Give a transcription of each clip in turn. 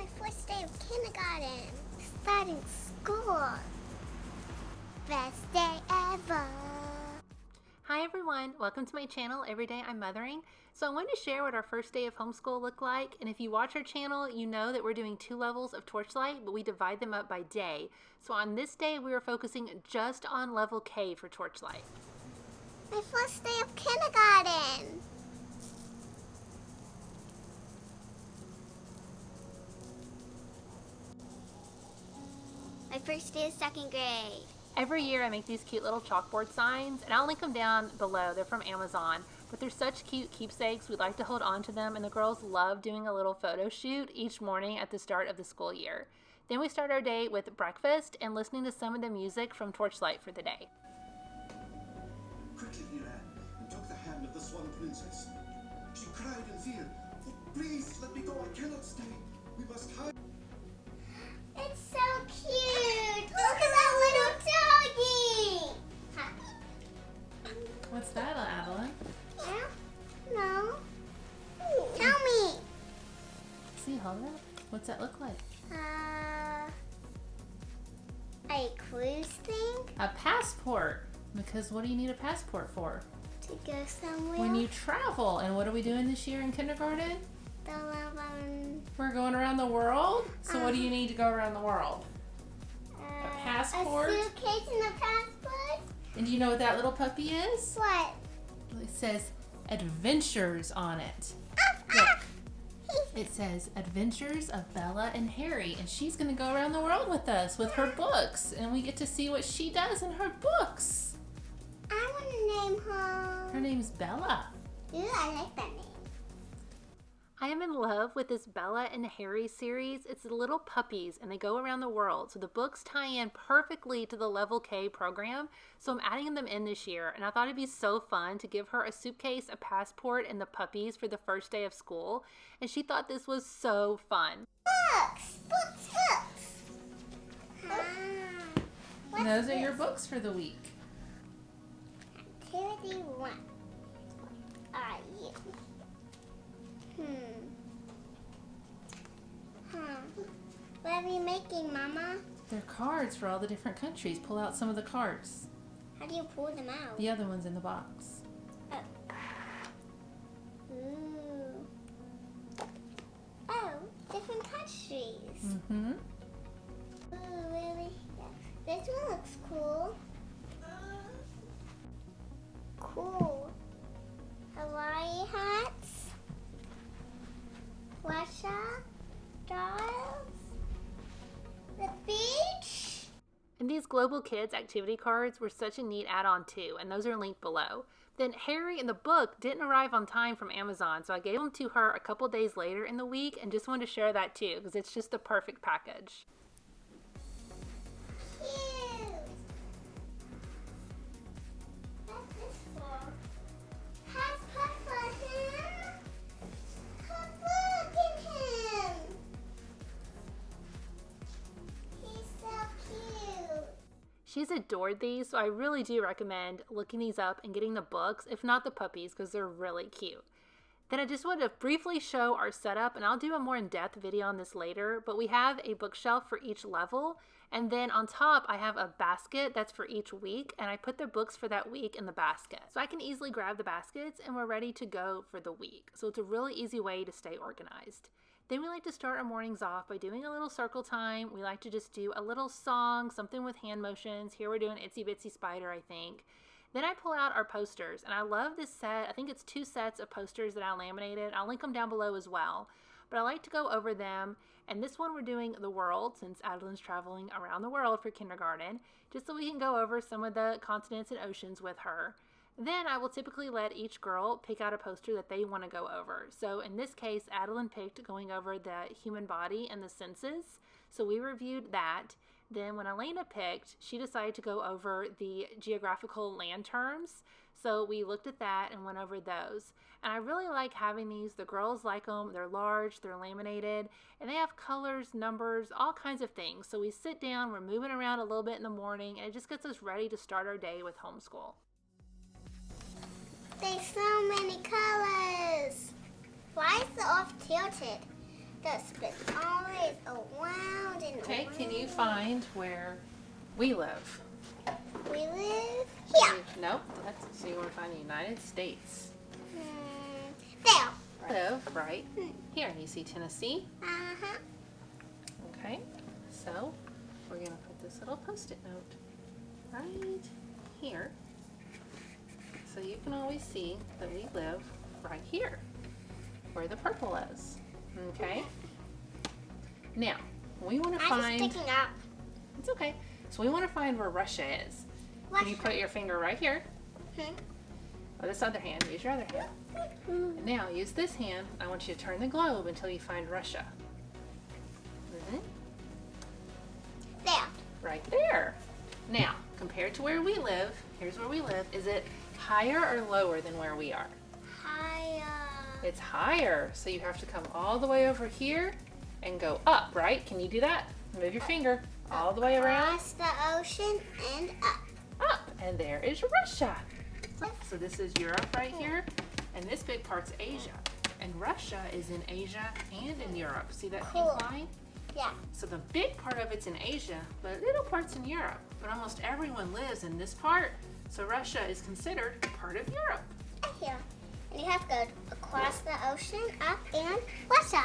my first day of kindergarten. Starting school. Best day ever. Hi everyone, welcome to my channel, Everyday I'm Mothering. So I wanted to share what our first day of homeschool looked like, and if you watch our channel, you know that we're doing 2 levels of Torchlight, but we divide them up by day. So on this day, we were focusing just on level K for Torchlight. My first day of kindergarten. My first day of second grade. Every year I make these cute little chalkboard signs, and I'll link them down below. They're from Amazon, but they're such cute keepsakes. We like to hold on to them, and the girls love doing a little photo shoot each morning at the start of the school year. Then we start our day with breakfast and listening to some of the music from Torchlight for the day. Quickly, Yerian, and took the hand of the Swan Princess. She cried in fear. Oh, please, let me go. I cannot stay. We must hide. It's so cute. Look at that little doggy. What's that, Adeline? No. Tell me. See, hold it up. What's that look like? A cruise thing A passport. Because what do you need a passport for? to go somewhere. When you travel. And what are we doing this year in kindergarten? We're going around the world. So what do you need to go around the world? A passport. A suitcase and a passport. And do you know what that little puppy is? What? It says Adventures on it. Look. It says Adventures of Bella and Harry, and she's going to go around the world with us with her books, and we get to see what she does in her books. I want to name her. Her name's Bella. Ooh, I like that name. I am in love with this Bella and Harry series. It's little puppies and they go around the world. So the books tie in perfectly to the Level K program. So I'm adding them in this year, and I thought it'd be so fun to give her a suitcase, a passport, and the puppies for the first day of school. And she thought this was so fun. Books. And those are your books for the week. Activity 1. Are you? What are we making, Mama? They're cards for all the different countries. Pull out some of the cards. How do you pull them out? The other one's in the box. Ooh. Oh, different countries. Mm-hmm. Ooh, really? Yeah. This one looks cool. Cool. Hawaii hats. Russia. Dolls. The beach. And these Global Kids activity cards were such a neat add-on too, and those are linked below. Then Harry in the book didn't arrive on time from Amazon, so I gave them to her a couple days later in the week and just wanted to share that too, because it's just the perfect package. Cute. What's this for? Passport for him. Look at him. He's so cute. She's adored these, so I really do recommend looking these up and getting the books, if not the puppies, because they're really cute. Then I just wanted to briefly show our setup, and I'll do a more in-depth video on this later, but we have a bookshelf for each level, and then on top I have a basket that's for each week, and I put the books for that week in the basket. So I can easily grab the baskets and we're ready to go for the week. So it's a really easy way to stay organized. Then we like to start our mornings off by doing a little circle time. We like to just do a little song, something with hand motions. Here we're doing Itsy Bitsy Spider, I think. Then I pull out our posters, and I love this set. I think it's 2 sets of posters that I laminated. I'll link them down below as well. But I like to go over them, and this one we're doing the world, since Adeline's traveling around the world for kindergarten, just so we can go over some of the continents and oceans with her. Then I will typically let each girl pick out a poster that they want to go over. So in this case, Adeline picked going over the human body and the senses. So we reviewed that. Then when Elena picked, she decided to go over the geographical land terms. So we looked at that and went over those. And I really like having these. The girls like them. They're large, they're laminated, and they have colors, numbers, all kinds of things. So we sit down, we're moving around a little bit in the morning, and it just gets us ready to start our day with homeschool. There's so many colors. Why is it off tilted? does, but it's always around and Okay, around. can you find where we live? We live here. Nope. So you want to find the United States. There. Live right here. You see Tennessee? Uh-huh. Okay. So we're going to put this little Post-it note right here. So you can always see that we live right here, where the purple is. Okay? Now, we want to I'm find... just sticking up. It's okay. So we want to find where Russia is. Can you put your finger right here? Or this other hand. Use your other hand. And now, use this hand. I want you to turn the globe until you find Russia. There. Right there. Now, compared to where we live, here's where we live. Is it higher or lower than where we are? Higher. It's higher. So you have to come all the way over here and go up, right? Can you do that? Move your finger all the way around. Across the ocean and up. Up. And there is Russia. So this is Europe right here. And this big part's Asia. And Russia is in Asia and in Europe. See that Cool. pink line? Yeah. So the big part of it's in Asia, but little parts in Europe. But almost everyone lives in this part. So Russia is considered part of Europe. Here. And you have to go across the ocean, up, and Russia.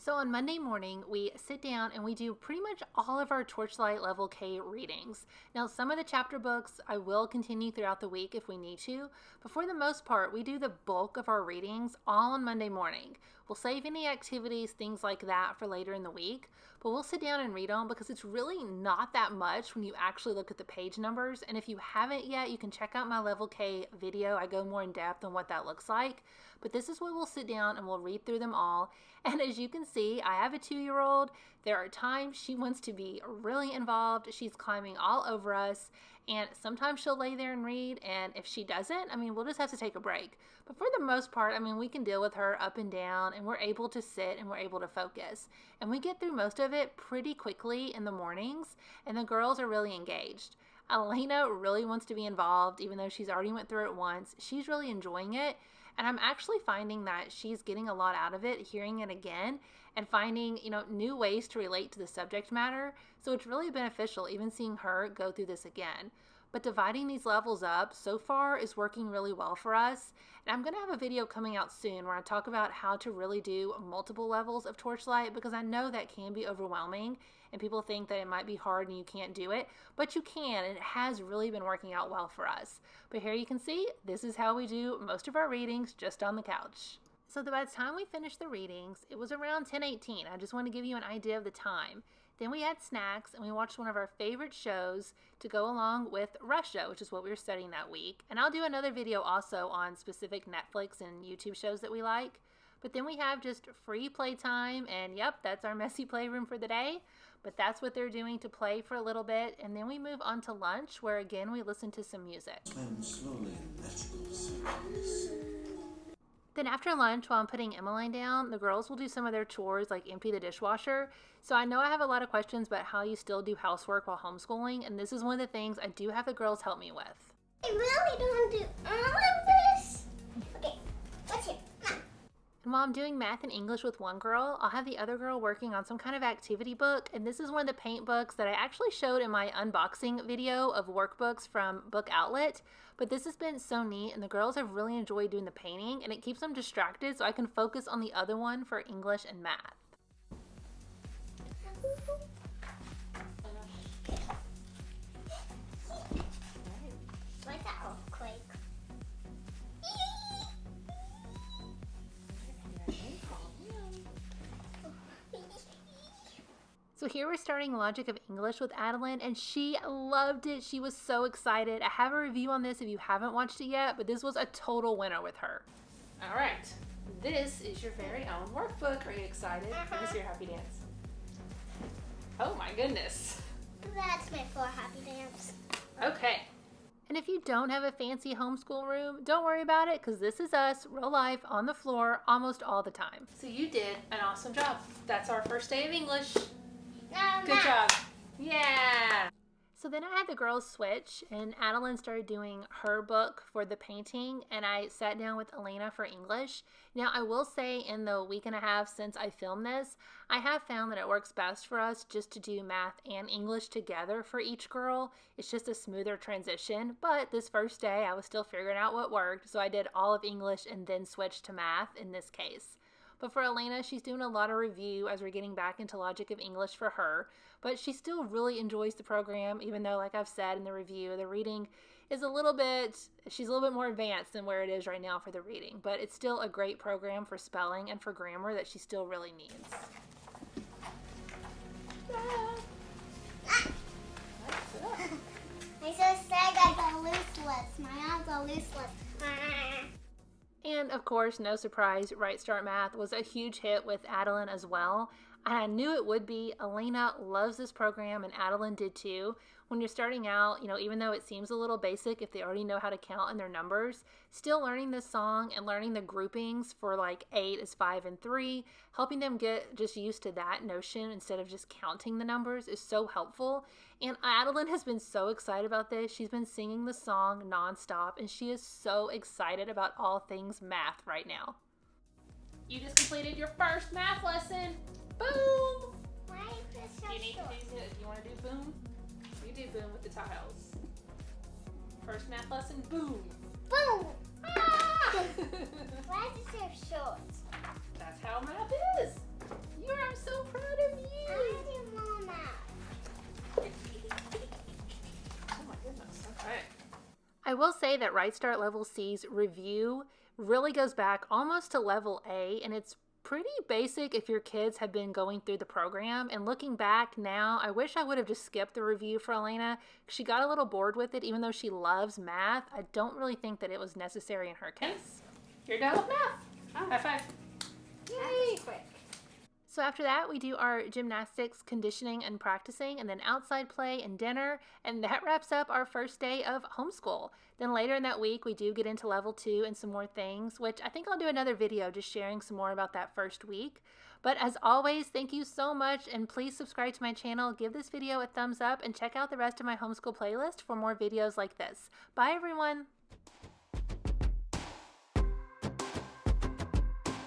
So on Monday morning, we sit down and we do pretty much all of our Torchlight Level K readings. Now, some of the chapter books I will continue throughout the week if we need to, but for the most part, we do the bulk of our readings all on Monday morning. We'll save any activities, things like that, for later in the week, but we'll sit down and read them because it's really not that much when you actually look at the page numbers. And if you haven't yet, you can check out my Level K video. I go more in depth on what that looks like. But this is where we'll sit down and we'll read through them all. And as you can see, I have a 2-year-old. There are times she wants to be really involved. She's climbing all over us. And sometimes she'll lay there and read. And if she doesn't, we'll just have to take a break. But for the most part, we can deal with her up and down. And we're able to sit and we're able to focus. And we get through most of it pretty quickly in the mornings. And the girls are really engaged. Elena really wants to be involved, even though she's already went through it once. She's really enjoying it. And I'm actually finding that she's getting a lot out of it, hearing it again, and finding, new ways to relate to the subject matter. So it's really beneficial, even seeing her go through this again. But dividing these levels up so far is working really well for us. And I'm going to have a video coming out soon where I talk about how to really do multiple levels of Torchlight, because I know that can be overwhelming and people think that it might be hard and you can't do it, but you can, and it has really been working out well for us. But here you can see, this is how we do most of our readings just on the couch. So by the time we finished the readings, it was around 10:18. I just want to give you an idea of the time. Then we had snacks and we watched one of our favorite shows to go along with Russia, which is what we were studying that week. And I'll do another video also on specific Netflix and YouTube shows that we like. But then we have just free playtime, and yep, that's our messy playroom for the day. But that's what they're doing to play for a little bit. And then we move on to lunch, where again we listen to some music. Swim slowly in magical circles. Then after lunch, while I'm putting Emmeline down, the girls will do some of their chores, like empty the dishwasher. So I know I have a lot of questions about how you still do housework while homeschooling, and this is one of the things I do have the girls help me with. I really don't do all of this. Okay, what's here? And while I'm doing math and English with one girl, I'll have the other girl working on some kind of activity book. And this is one of the paint books that I actually showed in my unboxing video of workbooks from Book Outlet. But this has been so neat, and the girls have really enjoyed doing the painting, and it keeps them distracted so I can focus on the other one for English and math. Like that earthquake. So here we're starting Logic of English with Adeline, and she loved it. She was so excited. I have a review on this if you haven't watched it yet, but this was a total winner with her. All right. This is your very own workbook. Are you excited? Let me see your happy dance. Oh my goodness. That's my for happy dance. Okay. And if you don't have a fancy homeschool room, don't worry about it, because this is us, real life, on the floor, almost all the time. So you did an awesome job. That's our first day of English. No, Good job. Yeah. So then I had the girls switch, and Adeline started doing her book for the painting, and I sat down with Elena for English. Now, I will say in the week and a half since I filmed this, I have found that it works best for us just to do math and English together for each girl. It's just a smoother transition, but this first day I was still figuring out what worked, so I did all of English and then switched to math in this case. But for Elena, she's doing a lot of review as we're getting back into logic of English for her. But she still really enjoys the program, even though, like I've said in the review, the reading is she's a little bit more advanced than where it is right now for the reading. But it's still a great program for spelling and for grammar that she still really needs. I just said I got loose. My arms are loose. And of course, no surprise, RightStart Math was a huge hit with Adeline as well. And I knew it would be. Elena loves this program and Adeline did too. When you're starting out, even though it seems a little basic if they already know how to count in their numbers, still learning this song and learning the groupings for like 8 is 5 and 3, helping them get just used to that notion instead of just counting the numbers is so helpful. And Adeline has been so excited about this. She's been singing the song nonstop and she is so excited about all things math right now. You just completed your first math lesson. Boom! Why is this so Do short? you want to do boom? You do boom with the tiles. First math lesson, boom! Boom! Ah! Why is it so short? That's how math is. I'm so proud of I you. want to do more now. Oh my goodness. Okay. I will say that RightStart Level C's review really goes back almost to Level A, and it's pretty basic if your kids have been going through the program. And looking back now, I wish I would have just skipped the review for Elena. She got a little bored with it, even though she loves math. I don't really think that it was necessary in her case. You're done with math. Oh. High five. That was quick. So after that, we do our gymnastics, conditioning, and practicing, and then outside play and dinner, and that wraps up our first day of homeschool. Then later in that week, we do get into level 2 and some more things, which I think I'll do another video just sharing some more about that first week. But as always, thank you so much, and please subscribe to my channel, give this video a thumbs up, and check out the rest of my homeschool playlist for more videos like this. Bye, everyone!